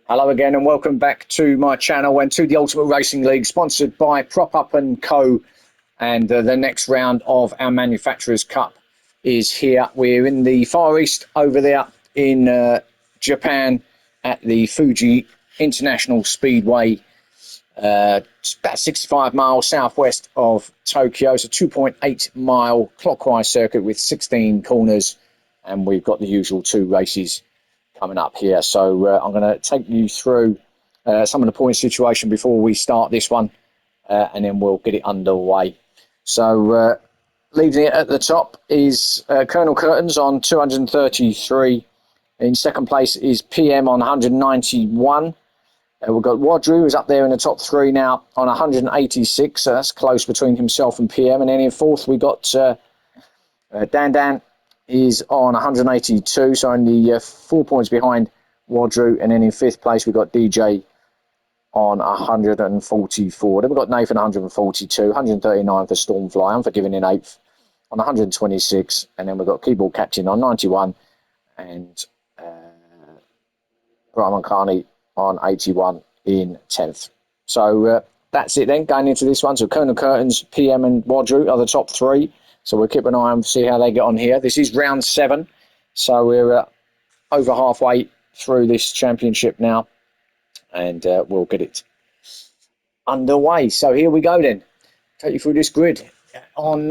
Hello again and welcome back to my channel and to the Ultimate Racing League, sponsored by Prop Up & Co. And the next round of our Manufacturers Cup is here. We're in the Far East over there in Japan at the Fuji International Speedway. It's about 65 miles southwest of Tokyo. It's a 2.8 mile clockwise circuit with 16 corners, and we've got the usual two races coming up here. So I'm going to take you through some of the point situation before we start this one, and then we'll get it underway. So leading it at the top is Colonel Curtains on 233. In second place is PM on 191. We've got Wadru, who's up there in the top three now on 186. So that's close between himself and PM. And then in fourth, we got Dan Dan is on 182, so only 4 points behind Wadru. And then in fifth place, we've got DJ on 144. Then we've got Nathan 142, 139 for Stormfly, Unforgiven in eighth on 126. And then we've got Keyboard Captain on 91 and Brahman Carney on 81 in 10th. So that's it then, going into this one. So Colonel Curtains, PM and Wadru are the top three. So we'll keep an eye on see how they get on here. This is round 7. So we're over halfway through this championship now. And we'll get it underway. So here we go then. Take you through this grid. On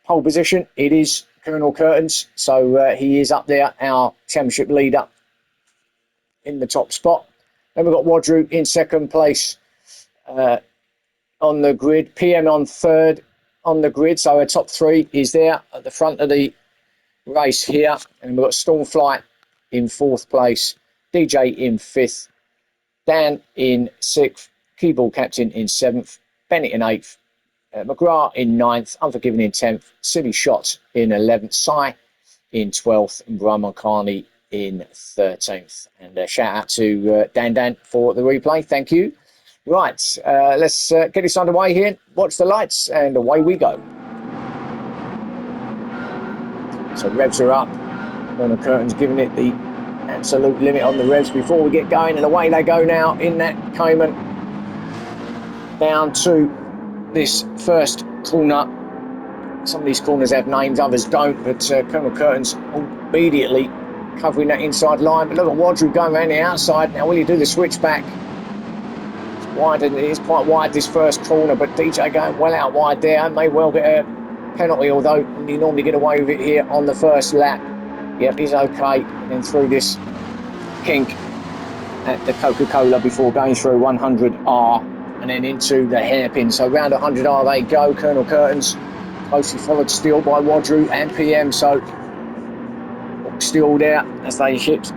pole position, it is Colonel Curtains. So he is up there, our championship leader, in the top spot. Then we've got Wadru in second place on the grid. PM on third on the grid. So our top three is there at the front of the race here. And we've got Stormflight in fourth place. DJ in fifth. Dan in sixth. Keyboard Captain in seventh. Bennett in eighth. McGrath in ninth. Unforgiven in 10th. Silly Shot in 11th. Sai in 12th. And Brahman Carney in 13th. And shout out to Dan Dan for the replay. Thank you. Right, let's get this underway here. Watch the lights and away we go. So revs are up. Colonel Curtains giving it the absolute limit on the revs before we get going, and away they go now in that Cayman down to this first corner. Some of these corners have names, others don't, but Colonel Curtains immediately covering that inside line. But look at Wadru going around the outside. Now will he do the switch back? It's wide, and it is quite wide this first corner, but DJ going well out wide there. May well get a penalty, although you normally get away with it here on the first lap. Yep, he's okay. And then through this kink at the Coca-Cola before going through 100R and then into the hairpin. So round 100R they go. Colonel Curtains closely followed still by Wadru and PM. So still there as they hit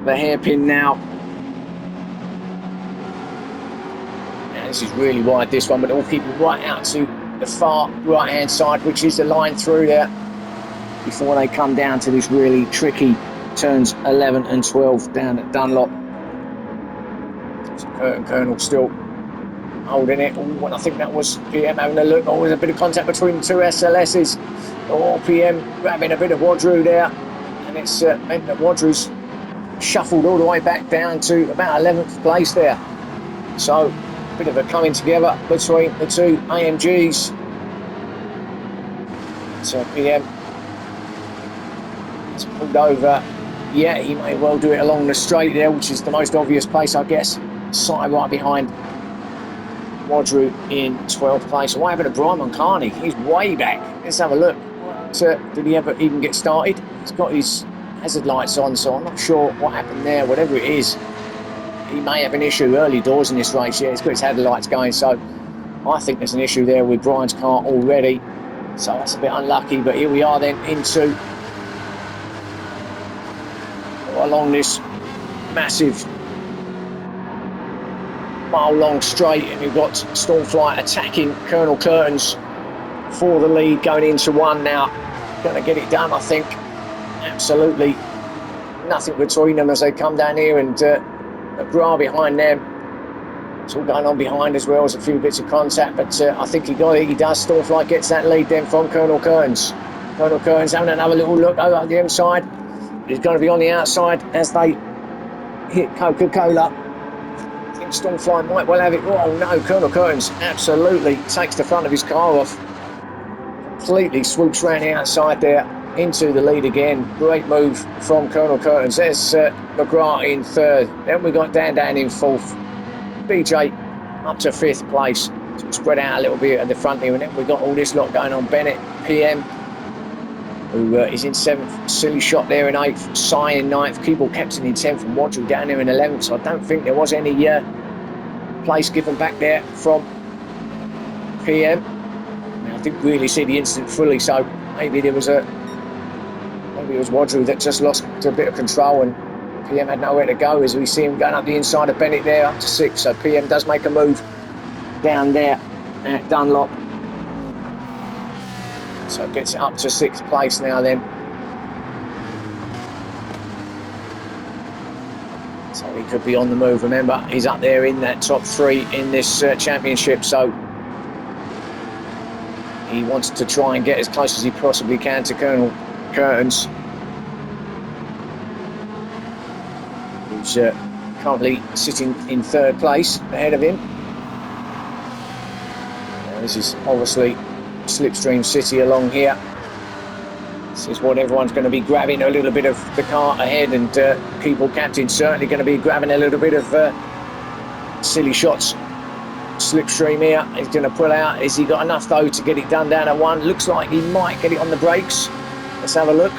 the hairpin now. Now this is really wide, this one, but all people right out to the far right hand side, which is the line through there before they come down to this really tricky turns 11 and 12 down at Dunlop. So Colonel still holding it. Ooh, and I think that was PM having a look. Oh, there's a bit of contact between the two SLSs. Oh, PM grabbing a bit of Wadru there. And it's meant that Wadru's shuffled all the way back down to about 11th place there. So a bit of a coming together between the two AMGs. So PM has pulled over. Yeah, he may well do it along the straight there, which is the most obvious place, I guess. Sai right behind Wadru in 12th place. What happened to Brahman Carney? He's way back. Let's have a look. Did he ever even get started? He's got his hazard lights on, so I'm not sure what happened there. Whatever it is, he may have an issue early doors in this race. Yeah, he's got his hazard lights going, so I think there's an issue there with Brian's car already. So that's a bit unlucky, but here we are then into along this massive mile-long straight, and you've got Stormflight attacking Colonel Curtains for the lead going into one now. Going to get it done, I think. Absolutely nothing between them as they come down here, and McGrath behind them. It's all going on behind as well as a few bits of contact, but I think he got it. He does. Stormflight gets that lead then from Colonel Curtains. Colonel Curtains having another little look over the inside. He's going to be on the outside as they hit Coca-Cola. Stormfly might well have it. Oh no, Colonel Curtains absolutely takes the front of his car off. Completely swoops around the outside there into the lead again. Great move from Colonel Curtains. There's McGrath in third. Then we got Dan in fourth. DJ up to fifth place. So spread out a little bit at the front here. And then we got all this lot going on. Bennett, PM, who is in seventh. Silly Shot there in eighth. Cy in ninth. Keyboard Captain in 10th. And Wadrill down there in 11th. So I don't think there was any place given back there from PM. I didn't really see the incident fully, so maybe it was Wadrill that just lost a bit of control, and PM had nowhere to go, as we see him going up the inside of Bennett there up to sixth. So PM does make a move down there at Dunlop, so it gets it up to sixth place now then. So he could be on the move. Remember, he's up there in that top three in this championship, so he wants to try and get as close as he possibly can to Colonel Curtains, who's currently sitting in third place ahead of him. Now, this is obviously Slipstream City along here. This is what everyone's going to be grabbing a little bit of the car ahead, and Keyboard Captain certainly going to be grabbing a little bit of Silly Shots Slipstream here. He's going to pull out. Has he got enough though to get it done down at one? Looks like he might get it on the brakes. Let's have a look.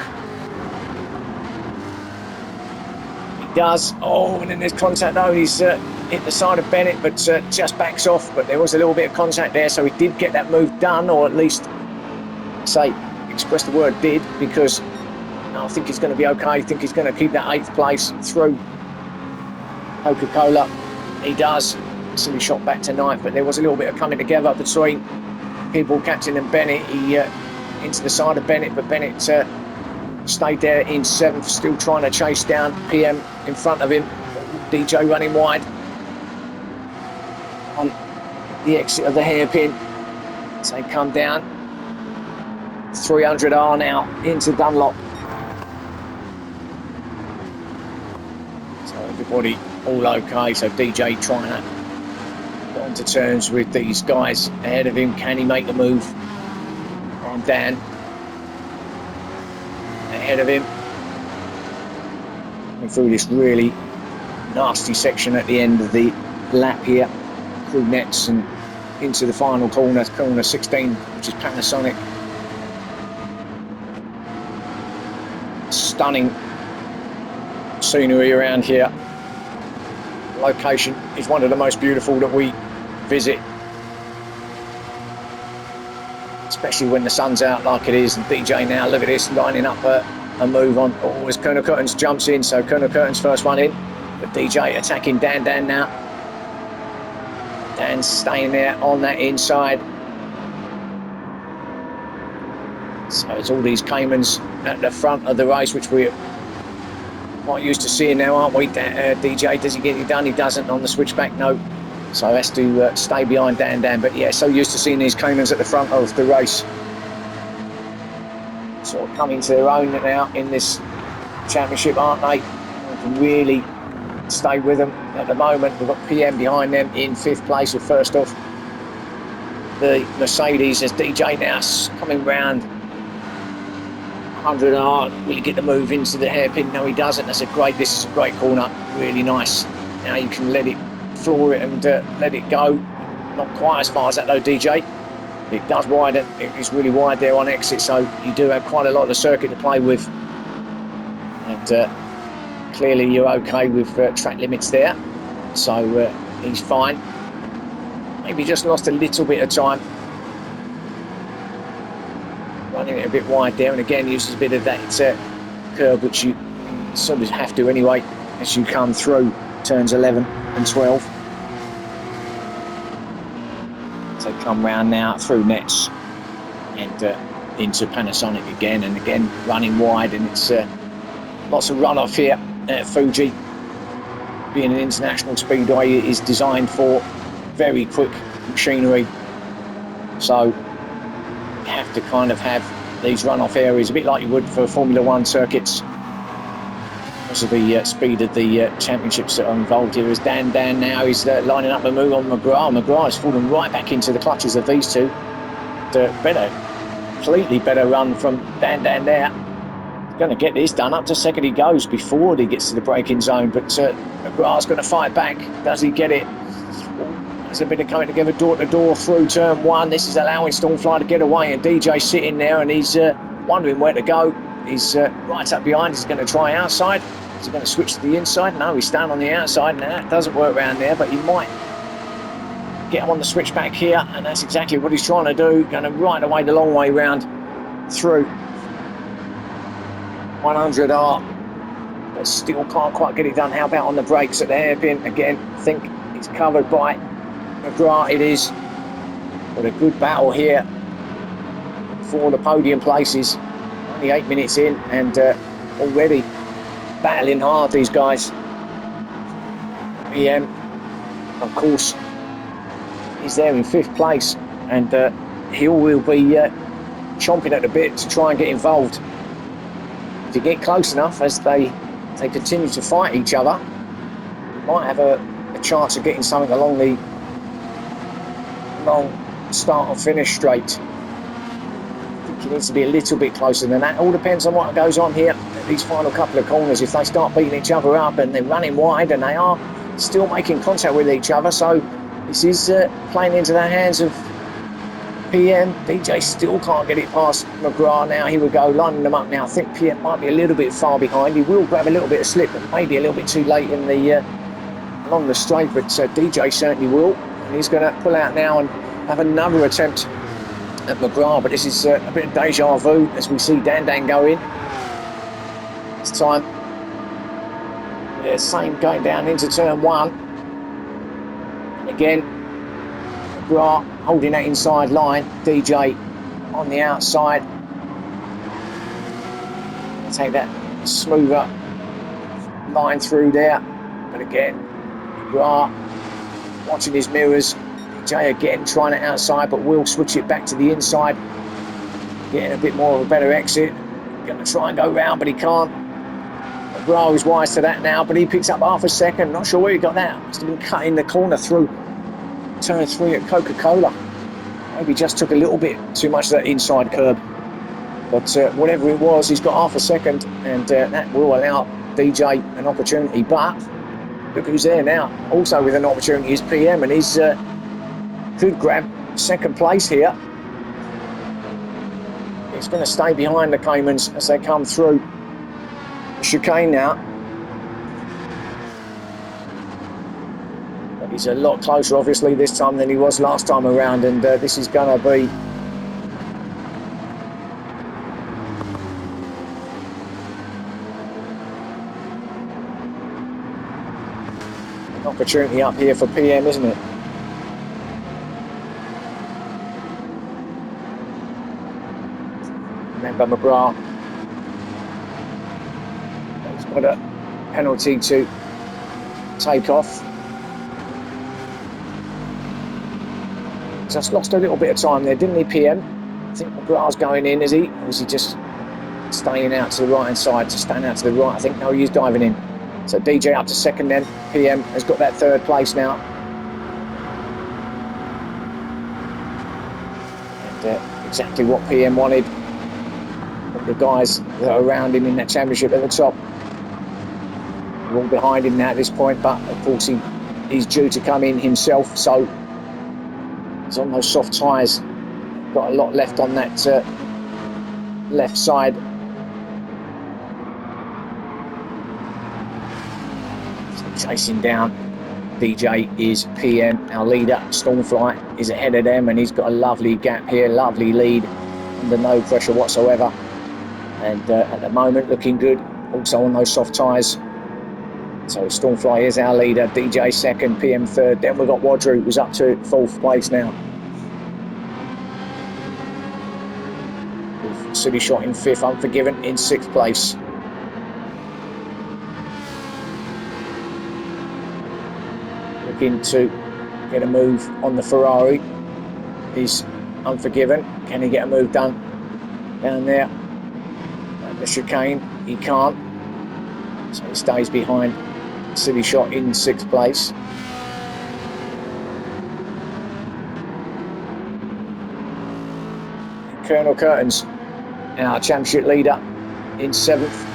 He does. Oh, and then there's contact though. He's hit the side of Bennett, but just backs off. But there was a little bit of contact there, so he did get that move done, or at least say express the word did, because I think he's going to be okay. I think he's going to keep that 8th place through Coca-Cola. He does. Silly Shot back to 9th, but there was a little bit of coming together between Keyboard Captain and Bennett. He into the side of Bennett, but Bennett stayed there in 7th, still trying to chase down PM in front of him. DJ running wide on the exit of the hairpin. So they come down 300R now into Dunlop. So everybody all okay. So DJ trying to get onto terms with these guys ahead of him. Can he make the move? And Dan ahead of him. And through this really nasty section at the end of the lap here, through nets and into the final corner, corner 16, which is Panasonic. Stunning scenery around here. Location is one of the most beautiful that we visit, especially when the sun's out like it is. And DJ now, look at this, lining up a move on. Oh, as Colonel Curtains jumps in, so Colonel Curtains first one in, but DJ attacking Dan now. Dan's staying there on that inside. So it's all these Caymans at the front of the race, which we're quite used to seeing now, aren't we? DJ, does he get it done? He doesn't on the switchback, no. So has to stay behind Dan. But yeah, so used to seeing these Caymans at the front of the race. Sort of coming to their own now in this championship, aren't they? We can really stay with them at the moment. We've got PM behind them in 5th place, with first off the Mercedes. As DJ now coming round 100R. Will he get the move into the hairpin? No, he doesn't. This is a great corner, really nice. Now you can let it floor it and let it go. Not quite as far as that though, DJ. It does widen. It's really wide there on exit, so you do have quite a lot of the circuit to play with. And clearly you're okay with track limits there, so he's fine. Maybe just lost a little bit of time. Running it a bit wide there, and again uses a bit of that curve, which you sort of have to anyway as you come through turns 11 and 12. So come round now through nets and into Panasonic again, and again running wide, and it's lots of runoff here at Fuji. Being an international speedway, it is designed for very quick machinery, so have to kind of have these runoff areas, a bit like you would for Formula One circuits. because of the speed of the championships that are involved here. As Dan now is lining up a move on McGrath. McGrath has fallen right back into the clutches of these two. Completely better run from Dan there. He's going to get this done. Up to second he goes before he gets to the braking zone, but McGrath's going to fight back. Does he get it? There's a bit of coming together door to door through turn one. This is allowing Stormfly to get away, and DJ sitting there and he's wondering where to go. He's right up behind. He's going to try outside. Is he going to switch to the inside? No, he's staying on the outside. Now it doesn't work around there, but he might get him on the switch back here, and that's exactly what he's trying to do. Going to right away the long way round through 100R, but still can't quite get it done. How about on the brakes at the hairpin? Again, I think it's covered by McGrath. It is, but a good battle here for the podium places. Only 8 minutes in, and already battling hard, these guys. PM, of course, is there in 5th place, and he will be chomping at the bit to try and get involved. If you get close enough, as they continue to fight each other, you might have a chance of getting something along the long start or finish straight. I think it needs to be a little bit closer than that. All depends on what goes on here at these final couple of corners. If they start beating each other up and they're running wide, and they are still making contact with each other, so this is playing into the hands of PM. DJ still can't get it past McGrath now. He would go lining them up now. I think PM might be a little bit far behind. He will grab a little bit of slip, but maybe a little bit too late in the along the straight, but DJ certainly will. And he's going to pull out now and have another attempt at McGrath, but this is a bit of deja vu as we see Dan go in. This time, yeah, same going down into turn one. And again, McGrath holding that inside line, DJ on the outside. Take that smoother line through there, but again, McGrath watching his mirrors. DJ again trying it outside, but will switch it back to the inside, getting a bit more of a better exit. Going to try and go round, but he can't. McGrath is wise to that now, but he picks up half a second. Not sure where he got that. Must have been cutting the corner through turn 3 at Coca-Cola. Maybe just took a little bit too much of that inside curb. But whatever it was, he's got half a second, and that will allow DJ an opportunity. But look who's there now. Also with an opportunity is PM, and he's could grab second place here. He's going to stay behind the Caymans as they come through the chicane now. But he's a lot closer, obviously, this time than he was last time around, and this is going to be an opportunity up here for PM, isn't it? Remember McGrath, he's got a penalty to take off. Just lost a little bit of time there, didn't he, PM? I think McGrath's going in, is he? Or is he just staying out to the right hand side, to stand out to the right? I think no, he's diving in. So DJ up to second then. PM has got that third place now. And exactly what PM wanted. The guys that are around him in that championship at the top are all behind him now at this point, but of course he's due to come in himself, so he's on those soft tyres. Got a lot left on that left side. So chasing down DJ is PM, our leader. Stormfly is ahead of them, and he's got a lovely gap here, lovely lead under no pressure whatsoever. And at the moment looking good, also on those soft tyres. So Stormfly is our leader, DJ second, PM third. Then we've got Wadru, who's up to 4th place now. With City Shot in 5th, Unforgiven in 6th place. Looking to get a move on the Ferrari is Unforgiven. Can he get a move done down there? The chicane, he can't. So he stays behind Silly Shot in 6th place. Colonel Curtains, our championship leader, in 7th.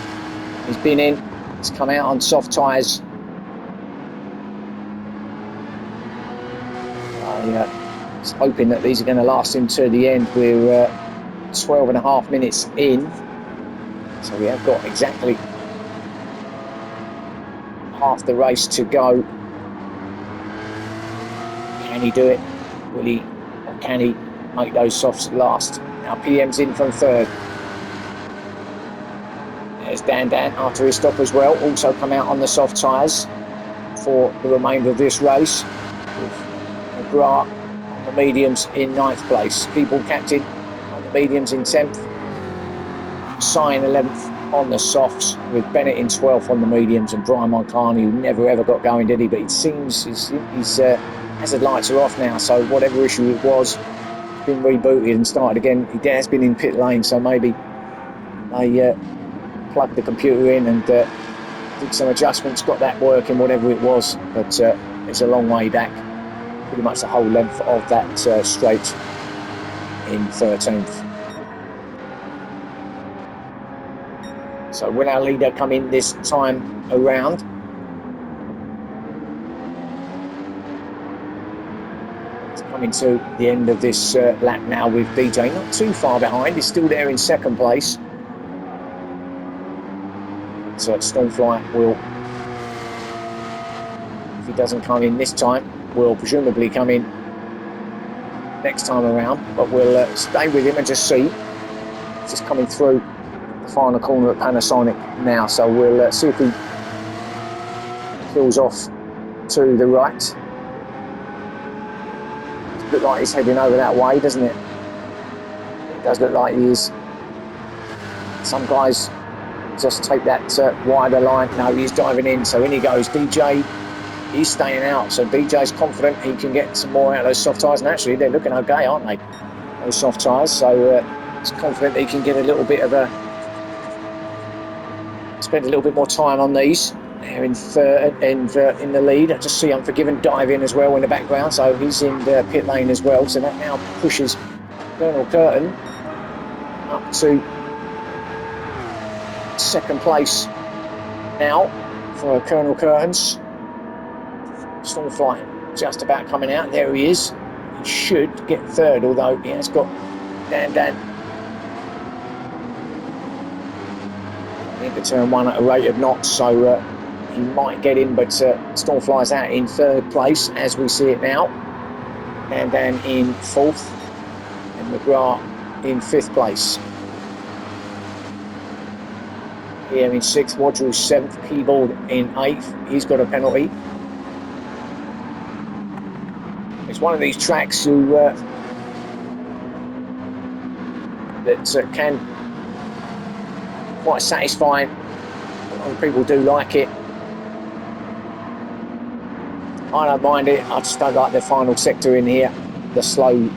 He's been in, he's come out on soft tyres. I was hoping that these are going to last him to the end. We're 12.5 minutes in, so we have got exactly half the race to go. Can he do it? Will he, or can he make those softs last? Now PM's in from 3rd. There's Dan after his stop as well, also come out on the soft tyres for the remainder of this race. With McGrath on the mediums in 9th place. People captain on the mediums in 10th. Sign 11th on the softs, with Bennett in 12th on the mediums, and Brian Moncani, who never ever got going, did he? But it seems his hazard lights are off now, so whatever issue it was, it's been rebooted and started again. He has been in pit lane, so maybe they plugged the computer in and did some adjustments, got that working, whatever it was. But it's a long way back, pretty much the whole length of that straight in 13th. So will our leader come in this time around? It's coming to the end of this lap now, with DJ not too far behind. He's still there in 2nd place. So Stormfly will, if he doesn't come in this time, will presumably come in next time around. But we'll stay with him and just see. It's just coming through the final corner at Panasonic now, so we'll see if he peels off to the right. It looks like he's heading over that way, doesn't it? It does look like he is. Some guys just take that wider line. No, he's diving in, so in he goes. DJ, he's staying out, so DJ's confident he can get some more out of those soft tyres, and actually they're looking okay, aren't they, those soft tyres? So he's confident he can get a little bit of spend a little bit more time on these. They're in 3rd and in the lead. I just see Unforgiven dive in as well in the background, so he's in the pit lane as well. So that now pushes Colonel Curtin up to 2nd place now for Colonel Curtains. Stormfly just about coming out. There he is. He should get 3rd, although he has got Dan into turn 1 at a rate of knots, so he might get in, but Stormfly's out in 3rd place as we see it now. Dan in 4th, and McGrath in 5th place. Here in 6th, Wadru 7th, Keyboard in 8th. He's got a penalty. It's one of these tracks who that can quite satisfying. A lot of people do like it. I don't mind it. I just don't like the final sector in here, the slow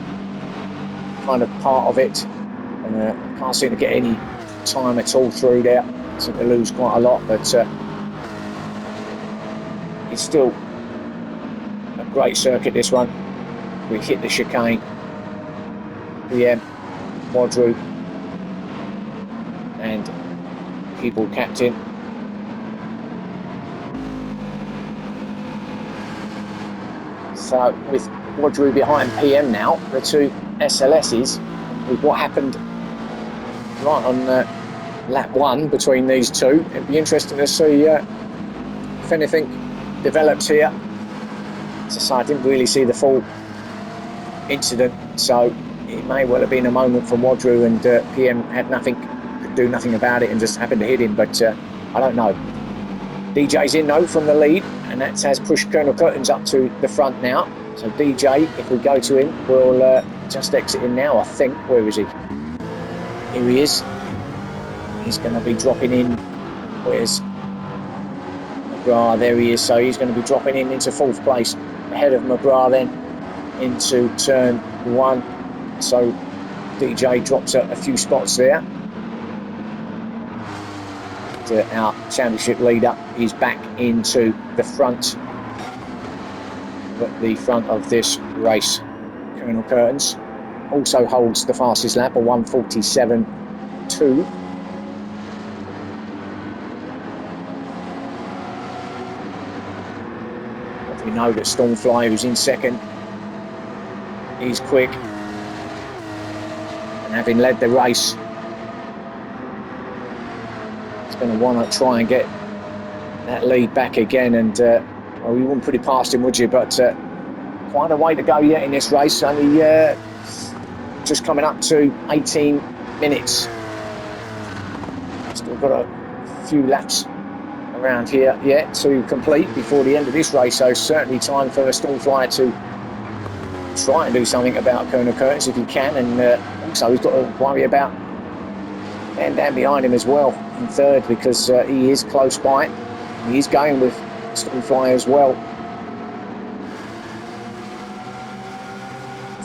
kind of part of it. And can't seem to get any time at all through there. I seem to lose quite a lot, but it's still a great circuit, this one. We hit the chicane. PM, Wadru, and People captain. So with Wadru behind PM now, the two SLSs, with what happened right on lap 1 between these two, it'd be interesting to see if anything develops here. So I didn't really see the full incident, so it may well have been a moment from Wadru, and PM had nothing, could do nothing about it, and just happened to hit him, but I don't know. DJ's in though from the lead, and that has pushed Colonel Curtains up to the front now. So DJ, if we go to him, we'll just exit him now, I think. Where is he? Here he is. He's going to be dropping in. Where's McGrath? There he is. So he's going to be dropping in into 4th place, ahead of McGrath then into turn 1. So DJ drops a few spots there. our championship leader is back into the front, at the front of this race. Colonel Curtains also holds the fastest lap, a 1:47.2. We know that Stormfly, who's in second, is quick, and having led the race, he's going to want to try and get that lead back again. And well, you wouldn't put it past him, would you? But quite a way to go yet in this race. Only just coming up to 18 minutes. Still got a few laps around here yet to complete before the end of this race, so certainly time for Stormfly to try and do something about Colonel Curtis if he can. And also he's got to worry about and down behind him as well in third, because he is close by. He is going with Stormfly as well.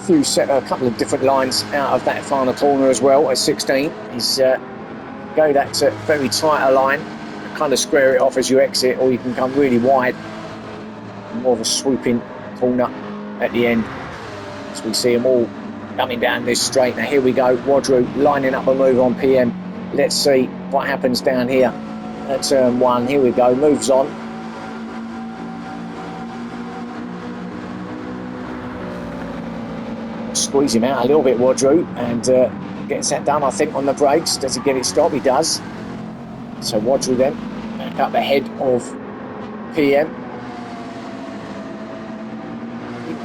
A couple of different lines out of that final corner as well at 16. He's go that very tighter line, kind of square it off as you exit, or you can come really wide, more of a swooping corner at the end, as we see them all coming down this straight. Now here we go, Wadru lining up a move on PM. Let's see what happens down here at turn 1. Here we go, moves on. Squeeze him out a little bit, Wadru, and gets that done, I think, on the brakes. Does he get it stopped? He does. So Wadru then back up ahead of PM.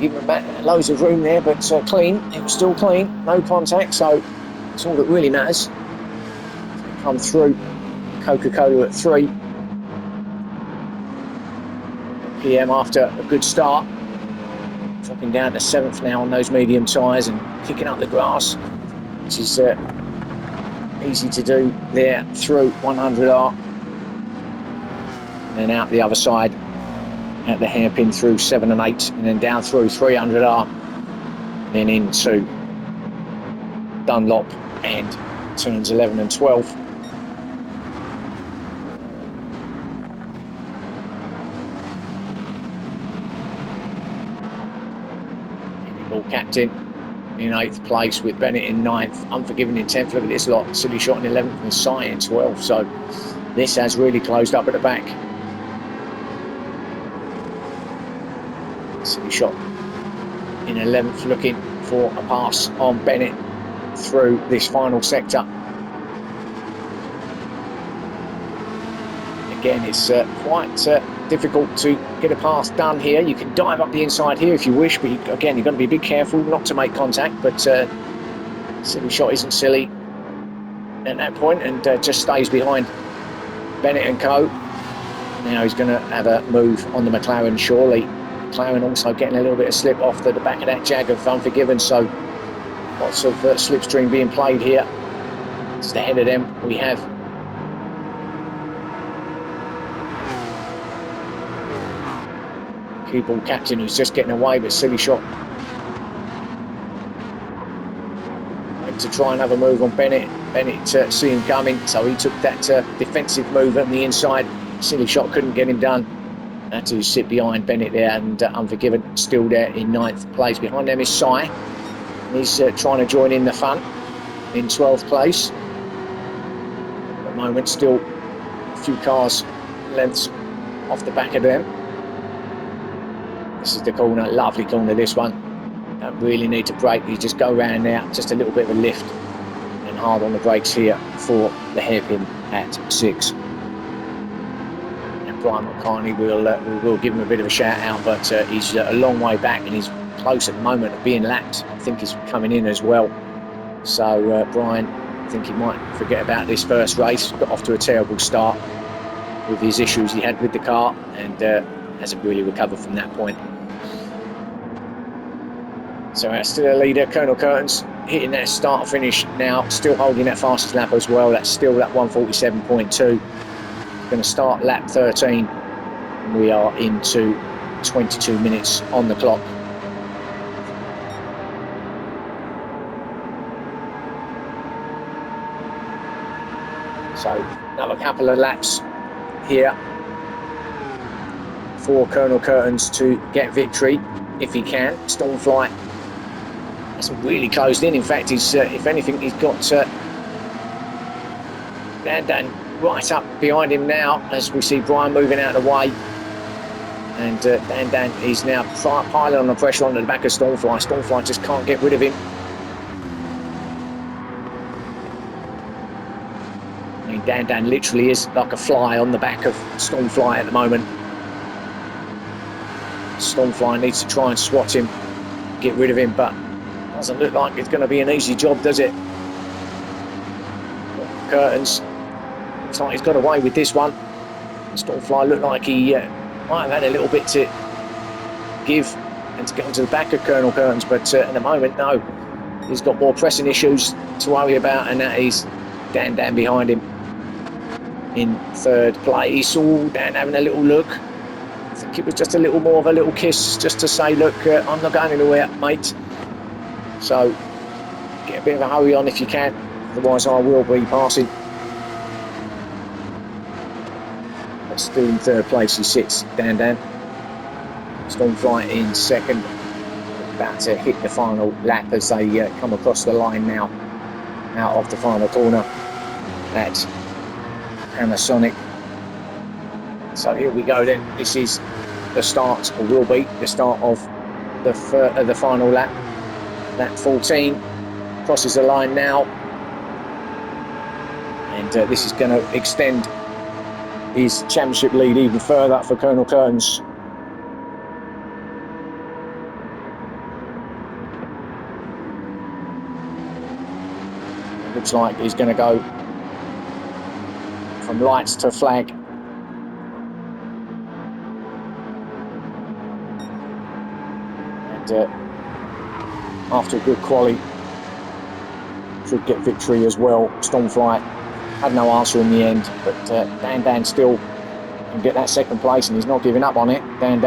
Give him loads of room there, but clean. It was still clean, no contact, so that's all that really matters. So come through Coca-Cola at 3. PM after a good start, dropping down to 7th now on those medium tyres and kicking up the grass, which is easy to do there through 100R, and then out the other side at the hairpin through 7 and 8, and then down through 300R, and then into Dunlop and turns 11 and 12. Captain in 8th place, with Bennett in 9th, Unforgiven in 10th. Look at this lot, Silly Shot in 11th and Sai in 12th. So this has really closed up at the back. Silly Shot in 11th, looking for a pass on Bennett through this final sector. Again, it's quite difficult to get a pass done here. You can dive up the inside here if you wish, but again, you've got to be a bit careful not to make contact. But Silly Shot isn't silly at that point, and just stays behind Bennett and Co. Now he's going to have a move on the McLaren, surely. McLaren also getting a little bit of slip off the back of that Jag of Unforgiven, so lots of slipstream being played here. Just ahead of them we have Cue-Ball Captain, who's just getting away, but Silly Shot to try and have a move on Bennett. Bennett see him coming, so he took that defensive move on the inside. Silly Shot couldn't get him done. Had to sit behind Bennett there, and Unforgiven still there in 9th place. Behind them is Sai. He's trying to join in the fun in 12th place. At the moment, still a few cars lengths off the back of them. This is the corner, lovely corner this one. Don't really need to brake, you just go around there, just a little bit of a lift and hard on the brakes here for the hairpin at 6. Now Brian McCartney, we'll give him a bit of a shout out, but he's a long way back and he's close at the moment of being lapped. I think he's coming in as well. So Brian, I think he might forget about this first race. Got off to a terrible start with his issues he had with the car, and hasn't really recovered from that point. So that's still a leader, Colonel Curtains, hitting that start finish now, still holding that fastest lap as well. That's still that 1:47.2. Going to start lap 13. We are into 22 minutes on the clock. So Another couple of laps here for Colonel Curtains to get victory if he can. Stormfly hasn't really closed in. In fact, he's if anything, he's got Dan right up behind him now as we see Brian moving out of the way. And Dan is now piling on the pressure onto the back of Stormfly. Stormfly just can't get rid of him. I mean, Dan literally is like a fly on the back of Stormfly at the moment. Stormfly needs to try and swat him, get rid of him, but doesn't look like it's going to be an easy job, does it? Curtains, looks like he's got away with this one. Stormfly looked like he might have had a little bit to give and to get onto the back of Colonel Curtains, but at the moment, no. He's got more pressing issues to worry about, and that is Dan behind him in third place. Oh, Dan having a little look. I think it was just a little more of a little kiss just to say, look, I'm not going anywhere, mate. So get a bit of a hurry on if you can, otherwise I will be passing. But still in third place he sits, Dan. Stormfly in second, about to hit the final lap as they come across the line now, out of the final corner at Panasonic. So here we go then. This is the start, or will be the start of the final lap. Lap 14 crosses the line now, and this is going to extend his championship lead even further for Colonel Curtains. It looks like he's going to go from lights to flag. And after a good quali, should get victory as well. Stormfly had no answer in the end, but Dan still can get that second place, and he's not giving up on it. Dan.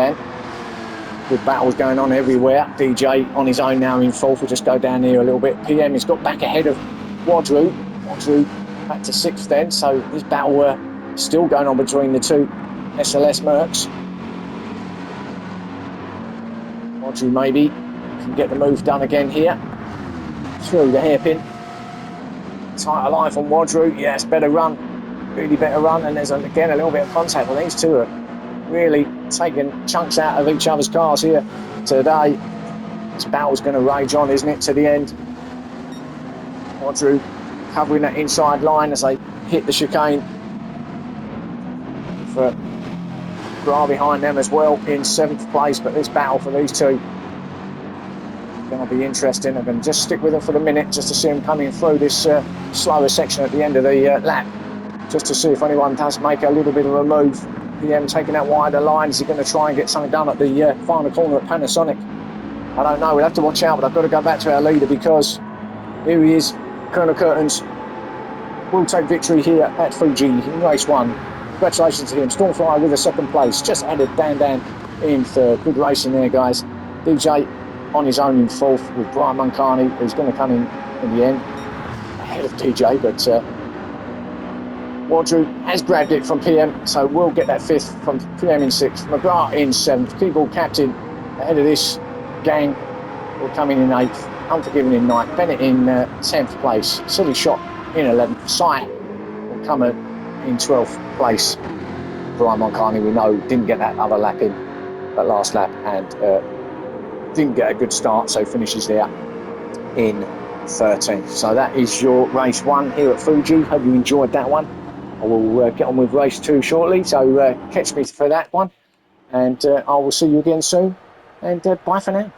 Good battles going on everywhere. DJ on his own now in fourth. We'll just go down here a little bit. PM has got back ahead of Wadru. Wadru back to sixth then, so this battle still going on between the two SLS Mercs. Wadru maybe can get the move done again here. Through the hairpin. Tighter line from Wadru. Yes, better run. Really better run. And there's again a little bit of contact. Well, these two are really taking chunks out of each other's cars here today. This battle's going to rage on, isn't it, to the end. Wadru covering that inside line as they hit the chicane. For Gra behind them as well in seventh place, but this battle for these two going to be interesting. I'm going to just stick with them for the minute just to see them coming through this slower section at the end of the lap, just to see if anyone does make a little bit of a move. PM taking that wider line. Is he going to try and get something done at the final corner at Panasonic? I don't know. We'll have to watch out, but I've got to go back to our leader because here he is. Colonel Curtains will take victory here at Fuji in race one. Congratulations to him. Stormfly with a second place. Just added Dan in third. Good racing there, guys. DJ on his own in fourth with Brian Mancani, who's going to come in the end ahead of DJ, but Wadru has grabbed it from PM, so we'll get that fifth from PM in sixth. McGrath in seventh. Keyboard captain ahead of this gang will come in eighth. Unforgiven in ninth. Bennett in 10th place. Silly shot in 11th. Sai will come in 12th place. Brian Mancani, we know, didn't get that other lap in, that last lap, and didn't get a good start, so finishes there in 13th. So that is your race one here at Fuji. Hope you enjoyed that one. I will get on with race two shortly, so catch me for that one, and I will see you again soon, and bye for now.